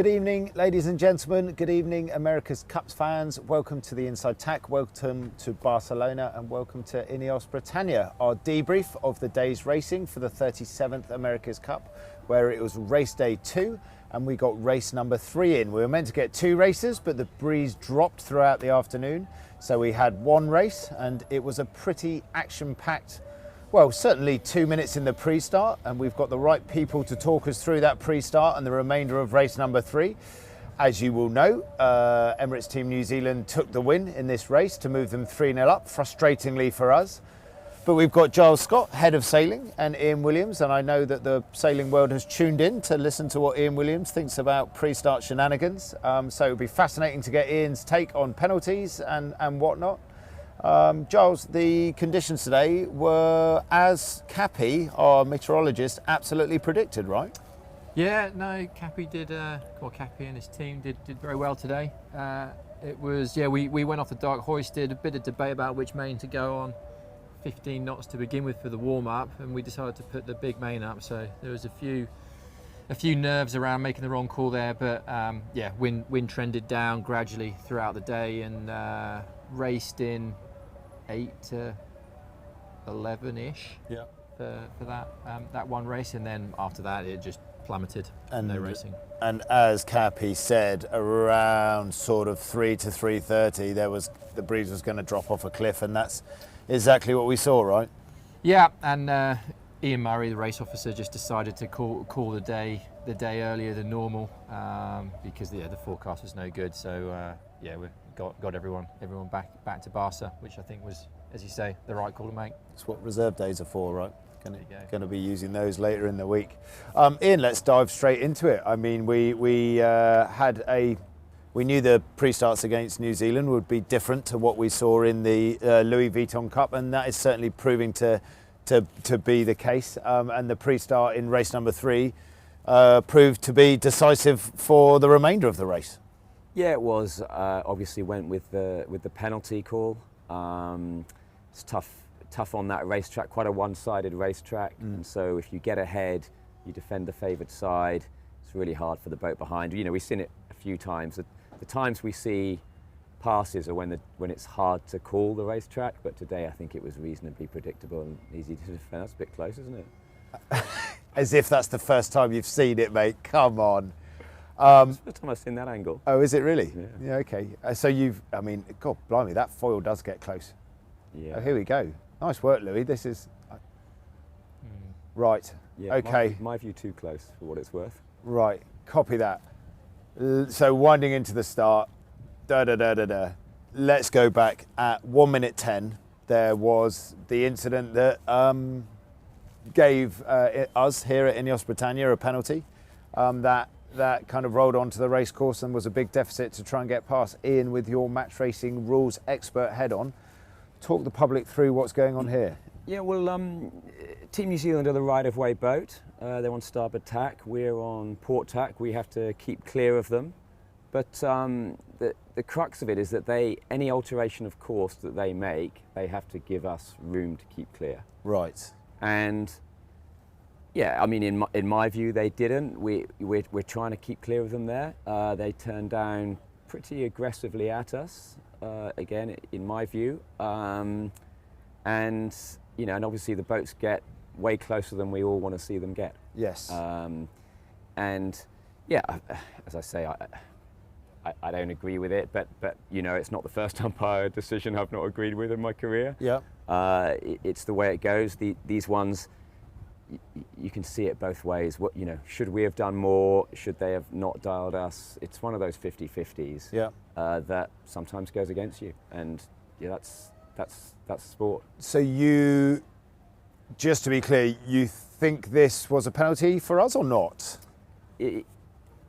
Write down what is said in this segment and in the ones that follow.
Good evening, ladies and gentlemen. Good evening, America's Cups fans. Welcome to the Inside Tack. Welcome to Barcelona and welcome to Ineos Britannia, our debrief of the day's racing for the 37th America's Cup, where it was race day 2 and we got race number 3 in. We were meant to get 2 races, but the breeze dropped throughout the afternoon. So we had 1 race and it was a pretty action-packed, well, certainly 2 minutes in the pre-start, and we've got the right people to talk us through that pre-start and the remainder of race number 3. As you will know, Emirates Team New Zealand took the win in this race to move them 3-0 up, frustratingly for us. But we've got Giles Scott, head of sailing, and Ian Williams, and I know that the sailing world has tuned in to listen to what Ian Williams thinks about pre-start shenanigans. So it'll be fascinating to get Ian's take on penalties and whatnot. Giles, the conditions today were, as Cappy, our meteorologist, absolutely predicted, right? Yeah, no, Cappy Cappy and his team did very well today. It was, we went off the dock, hoisted, a bit of debate about which main to go on. 15 knots to begin with for the warm-up, and we decided to put the big main up, so there was a few nerves around making the wrong call there, but wind trended down gradually throughout the day and raced in 8 to 11-ish for that one race, and then after that it just plummeted and no racing. And as Cappy said, around sort of 3 to 3:30 the breeze was going to drop off a cliff, and that's exactly what we saw, right? Yeah, and Ian Murray, the race officer, just decided to call the day earlier than normal because the forecast was no good. So we got everyone back to Barca, which I think was, as you say, the right call to make. That's what reserve days are for, right? Going to be using those later in the week. Ian, let's dive straight into it. I mean, we knew the pre-starts against New Zealand would be different to what we saw in the Louis Vuitton Cup, and that is certainly proving to be the case. And the pre-start in race number 3 proved to be decisive for the remainder of the race. Yeah, it was. Obviously went with the penalty call. It's tough on that racetrack, quite a one-sided racetrack. And so if you get ahead, you defend the favoured side. It's really hard for the boat behind. You know, we've seen it a few times. The times we see passes are when it's hard to call the racetrack, but today I think it was reasonably predictable and easy to defend. That's a bit close, isn't it? As if that's the first time you've seen it, mate. Come on. It's the first time I've seen that angle. Oh, is it really? Yeah, okay. God blimey, that foil does get close. Yeah. Oh, here we go. Nice work, Louis. This is... Right. Yeah, okay. My view too close for what it's worth. Right. Copy that. So winding into the start, let's go back at 1 minute 10. There was the incident that gave us here at Ineos Britannia a penalty that kind of rolled onto the race course and was a big deficit to try and get past. Ian, with your match racing rules expert head on, talk the public through what's going on here. Yeah, well, Team New Zealand are the right-of-way boat. They're on starboard tack. We're on port tack. We have to keep clear of them. But the crux of it is that any alteration of course that they make, they have to give us room to keep clear. Right. And yeah, I mean, in my view, they didn't. We're trying to keep clear of them there. They turned down pretty aggressively at us, again, in my view. And you know, and obviously the boats get way closer than we all want to see them get. Yes. And yeah, as I say, I don't agree with it, but you know, it's not the first umpire decision I've not agreed with in my career. Yeah. It's the way it goes. These ones, you can see it both ways. What, you know, should we have done more? Should they have not dialed us? It's one of those 50-50s. Yeah. That sometimes goes against you, and yeah, that's sport. So you, just to be clear, you think this was a penalty for us or not?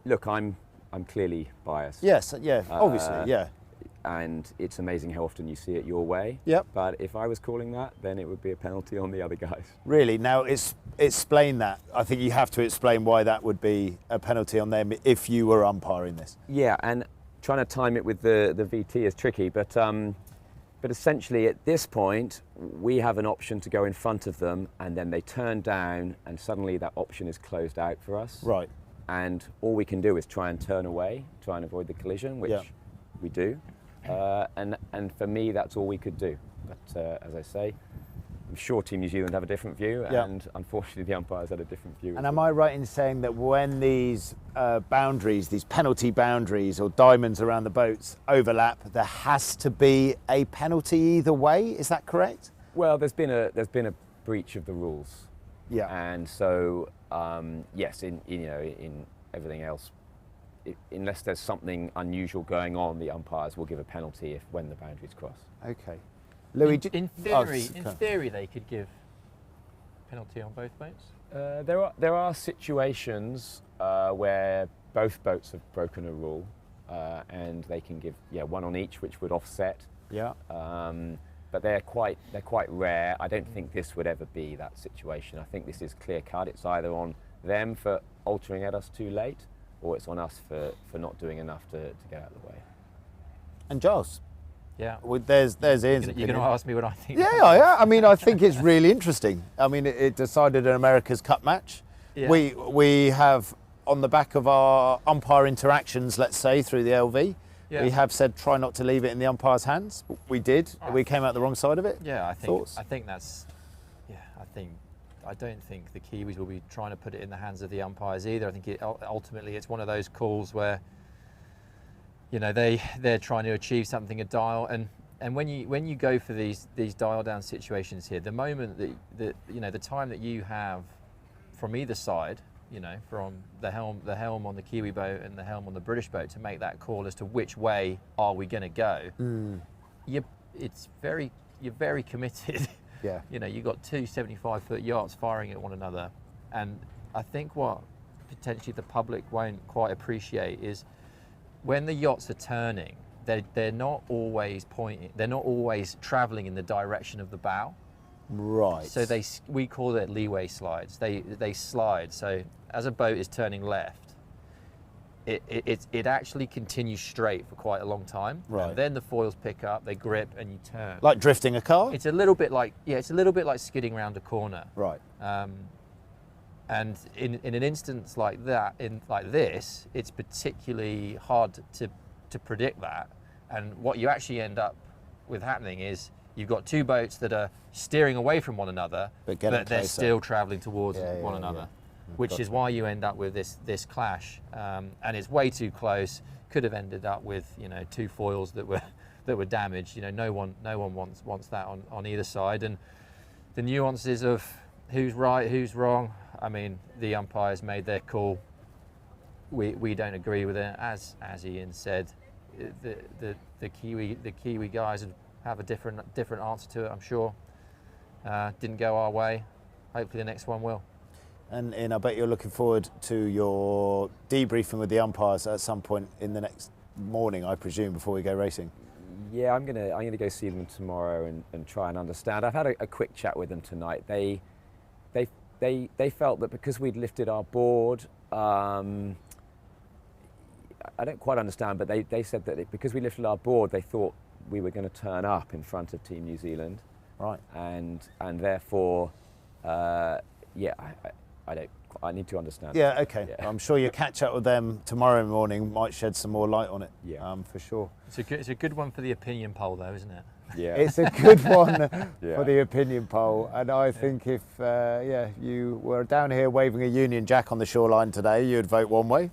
Look, I'm clearly biased. Yes, yeah, obviously, yeah. And it's amazing how often you see it your way. Yep. But if I was calling that, then it would be a penalty on the other guys. Really? Now, explain that. I think you have to explain why that would be a penalty on them if you were umpiring this. Yeah, and trying to time it with the VT is tricky, but essentially at this point, we have an option to go in front of them, and then they turn down, and suddenly that option is closed out for us. Right. and all we can do is try and turn away, try and avoid the collision, which we do. And for me, that's all we could do. But as I say, I'm sure Team New Zealand have a different view, and unfortunately the umpires had a different view. And am I right in saying that when these boundaries, these penalty boundaries or diamonds around the boats overlap, there has to be a penalty either way? Is that correct? Well, there's been a breach of the rules. Yeah. And so yes, in everything else, unless there's something unusual going on, the umpires will give a penalty when the boundaries cross. Okay. Louis, in theory, they could give penalty on both boats. There are situations where both boats have broken a rule, and they can give one on each, which would offset. Yeah. But they're quite rare. I don't think this would ever be that situation. I think this is clear cut. It's either on them for altering at us too late, or it's on us for not doing enough to get out of the way. And Giles? Yeah. Well, there's Ian's opinion. You're going to ask me what I think? Yeah. I mean, I think it's really interesting. I mean, it decided an America's Cup match. Yeah. We have, on the back of our umpire interactions, let's say, through the LV, we have said try not to leave it in the umpire's hands. We did. We came out the wrong side of it. Yeah, I don't think the Kiwis will be trying to put it in the hands of the umpires either. I think ultimately it's one of those calls where they're trying to achieve something, a dial, and when you go for these dial down situations here, the moment that the time that you have from either side, from the helm on the Kiwi boat and the helm on the British boat, to make that call as to which way are we going to go, you're very committed. Yeah. You've got two 75-foot yachts firing at one another, and I think what potentially the public won't quite appreciate is when the yachts are turning, they're not always pointing, they're not always travelling in the direction of the bow. Right. So we call it leeway slides. They slide. So as a boat is turning left, it actually continues straight for quite a long time. Right. And then the foils pick up, they grip, and you turn. Like drifting a car? It's a little bit like skidding around a corner. Right. And in an instance like that, like this, it's particularly hard to predict that. And what you actually end up with happening is you've got two boats that are steering away from one another, but they're still travelling towards one another, which is why you end up with this clash. And it's way too close. Could have ended up with two foils that were damaged. No one wants that on either side. And the nuances of who's right, who's wrong. I mean, the umpires made their call. We don't agree with it. As Ian said, the Kiwi guys have a different answer to it, I'm sure. Didn't go our way. Hopefully the next one will. And I bet you're looking forward to your debriefing with the umpires at some point in the next morning, I presume, before we go racing. Yeah, I'm gonna go see them tomorrow and try and understand. I've had a quick chat with them tonight. They felt that because we'd lifted our board, I don't quite understand, but they said that because we lifted our board, they thought we were going to turn up in front of Team New Zealand. Right. And therefore, I need to understand. Yeah, okay. Yeah. I'm sure your catch up with them tomorrow morning might shed some more light on it. Yeah. For sure. It's a good one for the opinion poll, though, isn't it? Yeah. It's a good one for the opinion poll. And I think if you were down here waving a Union Jack on the shoreline today, you'd vote one way.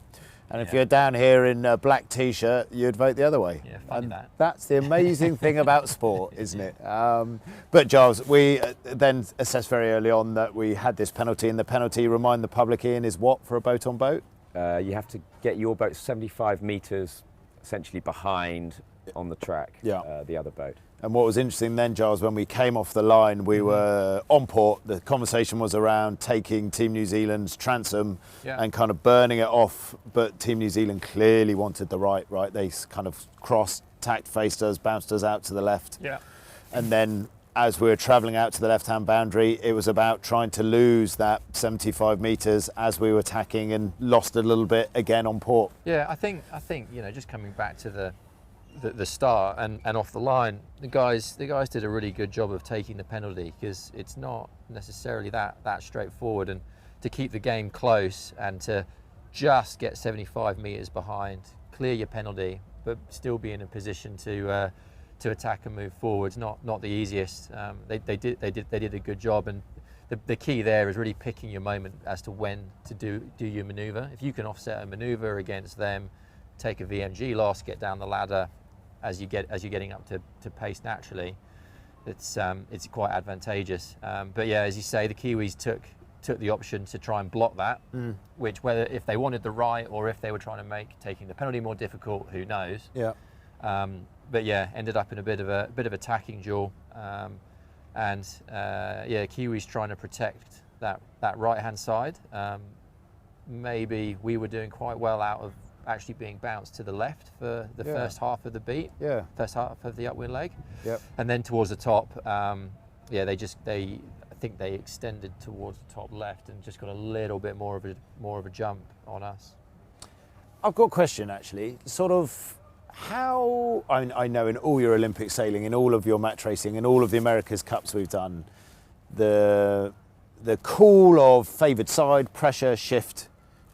And if you're down here in a black T-shirt, you'd vote the other way. Yeah, funny and that. That's the amazing thing about sport, isn't it? But Giles, we then assessed very early on that we had this penalty, and the penalty, remind the public, Ian, is what for a boat on boat? You have to get your boat 75 metres essentially behind on the track, the other boat. And what was interesting then, Giles, when we came off the line, we were on port. The conversation was around taking Team New Zealand's transom and kind of burning it off. But Team New Zealand clearly wanted the right. They kind of crossed, tacked, faced us, bounced us out to the left. Yeah. And then as we were travelling out to the left-hand boundary, it was about trying to lose that 75 metres as we were tacking, and lost a little bit again on port. Yeah, I think just coming back to the start and off the line, the guys did a really good job of taking the penalty, because it's not necessarily that straightforward, and to keep the game close and to just get 75 metres behind, clear your penalty, but still be in a position to attack and move forwards. Not the easiest. They did a good job, and the key there is really picking your moment as to when to do your manoeuvre. If you can offset a manoeuvre against them, take a VMG loss, get down the ladder as you're getting up to pace naturally, it's quite advantageous. But yeah, as you say, the Kiwis took the option to try and block that, which, whether if they wanted the right or if they were trying to make taking the penalty more difficult, who knows. Yeah. But yeah, ended up in a bit of a tacking duel, and Kiwis trying to protect that right hand side. Maybe we were doing quite well out of actually being bounced to the left for the first half of the beat, first half of the upwind leg, and then towards the top, I think they extended towards the top left and just got a little bit more of a jump on us. I've got a question actually. Sort of how I know in all your Olympic sailing, in all of your match racing, in all of the America's Cups we've done, the call of favoured side, pressure, shift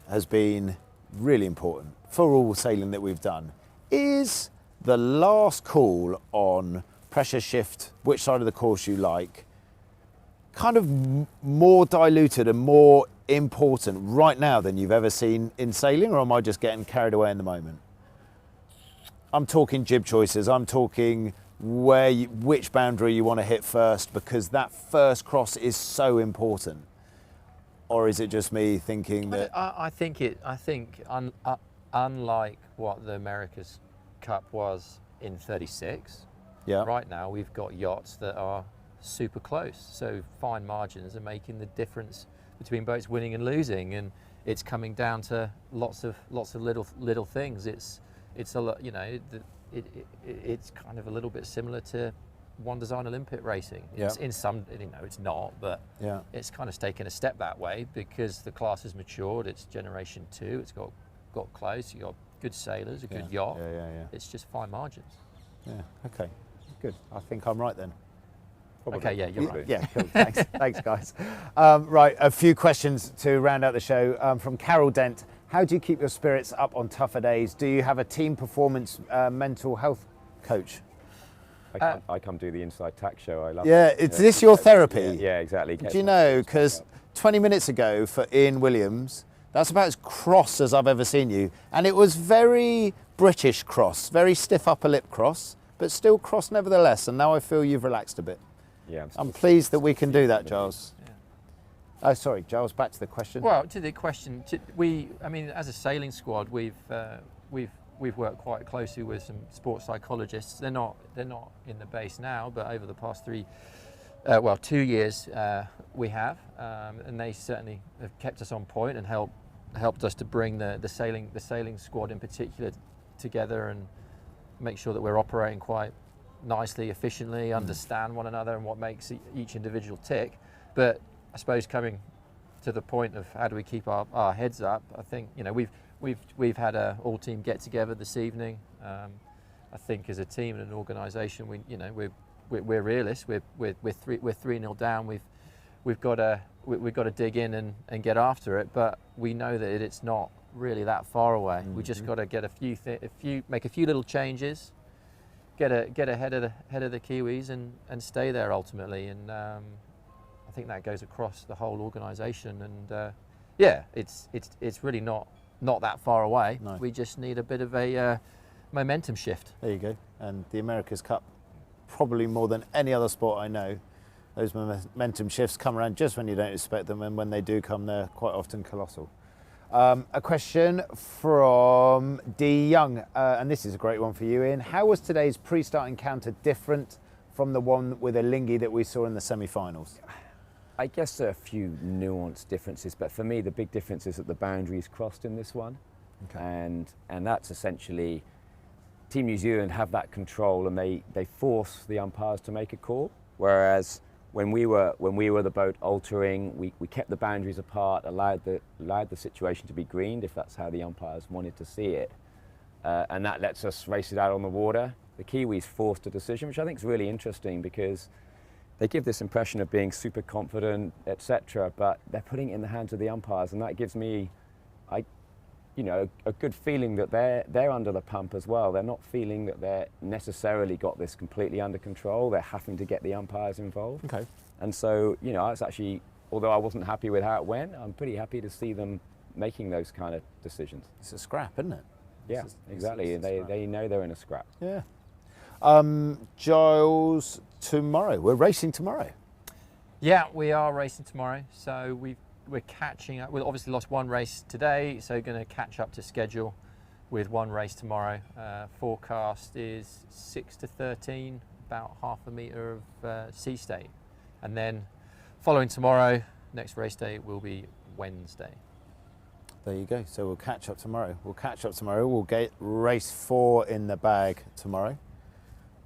has been really important for all sailing that we've done. Is the last call on pressure, shift, which side of the course you like, kind of more diluted and more important right now than you've ever seen in sailing, or am I just getting carried away in the moment? I'm talking jib choices, I'm talking which boundary you want to hit first, because that first cross is so important. Or is it just me thinking that? I think unlike what the America's Cup was in 36, right now we've got yachts that are super close, so fine margins are making the difference between boats winning and losing, and it's coming down to lots of little things. It's a lot, it's kind of a little bit similar to one design Olympic racing. In some, it's not, but it's kind of taken a step that way because the class has matured. It's generation 2. It's got close. You got good sailors, a good yacht. It's just fine margins. Yeah. Okay. Good. I think I'm right then. Probably. Okay. Yeah, you're right. Yeah. Cool. Thanks. Thanks, guys. Right. A few questions to round out the show from Carol Dent. How do you keep your spirits up on tougher days? Do you have a team performance mental health coach? I come do the Inside Tack show. I love it. Is this your therapy? Yeah, exactly. Do you know, because 20 minutes ago for Ian Williams, that's about as cross as I've ever seen you. And it was very British cross, very stiff upper lip cross, but still cross nevertheless. And now I feel you've relaxed a bit. Yeah, I'm pleased that we can do that, Giles. Oh, sorry, Giles, back to the question. Well, to the question, as a sailing squad, we've worked quite closely with some sports psychologists. They're not in the base now, but over the past 2 years we have, and they certainly have kept us on point and helped us to bring the sailing squad in particular together and make sure that we're operating quite nicely, efficiently, understand one another and what makes each individual tick. But I suppose coming to the point of how do we keep our heads up, I think we've had a all team get together this evening. I think as a team and an organisation, we're realists. We're 3-0 down. We've got to dig in and get after it. But we know that it's not really that far away. We just got to get make a few little changes, get ahead of the Kiwis and stay there ultimately. And I think that goes across the whole organisation. And it's really not that far away. No. We just need a bit of a momentum shift. There you go. And the America's Cup, probably more than any other sport I know, those momentum shifts come around just when you don't expect them, and when they do come, they're quite often colossal. A question from D. Young, and this is a great one for you, Ian. How was today's pre-start encounter different from the one with Alinghi that we saw in the semi-finals? I guess there are a few nuanced differences, but for me the big difference is that the boundaries crossed in this one. Okay. And that's essentially Team New Zealand have that control, and they force the umpires to make a call, whereas when we were the boat altering, we kept the boundaries apart, allowed the situation to be greened if that's how the umpires wanted to see it, and that lets us race it out on the water. The Kiwis forced a decision, which I think is really interesting because they give this impression of being super confident, etc., but they're putting it in the hands of the umpires, and that gives me, you know, a good feeling that they're under the pump as well. They're not feeling that they're necessarily got this completely under control. They're having to get the umpires involved. Okay. And so, you know, it's actually, although I wasn't happy with how it went, I'm pretty happy to see them making those kind of decisions. It's a scrap, isn't it? Yeah, exactly. it's a scrap. They know they're in a scrap. Yeah. Giles, tomorrow. We're racing tomorrow. Yeah, we are racing tomorrow. So we're catching up. We've obviously lost one race today, so going to catch up to schedule with one race tomorrow. Forecast is 6 to 13, about half a metre of sea state. And then following tomorrow, next race day will be Wednesday. There you go. So we'll catch up tomorrow. We'll get race 4 in the bag tomorrow.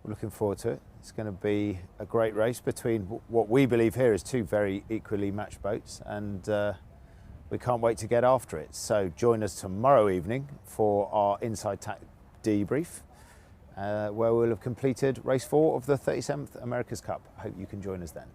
We're looking forward to it. It's going to be a great race between what we believe here is 2 very equally matched boats, and we can't wait to get after it. So join us tomorrow evening for our Inside Tack debrief, where we'll have completed race 4 of the 37th America's Cup. I hope you can join us then.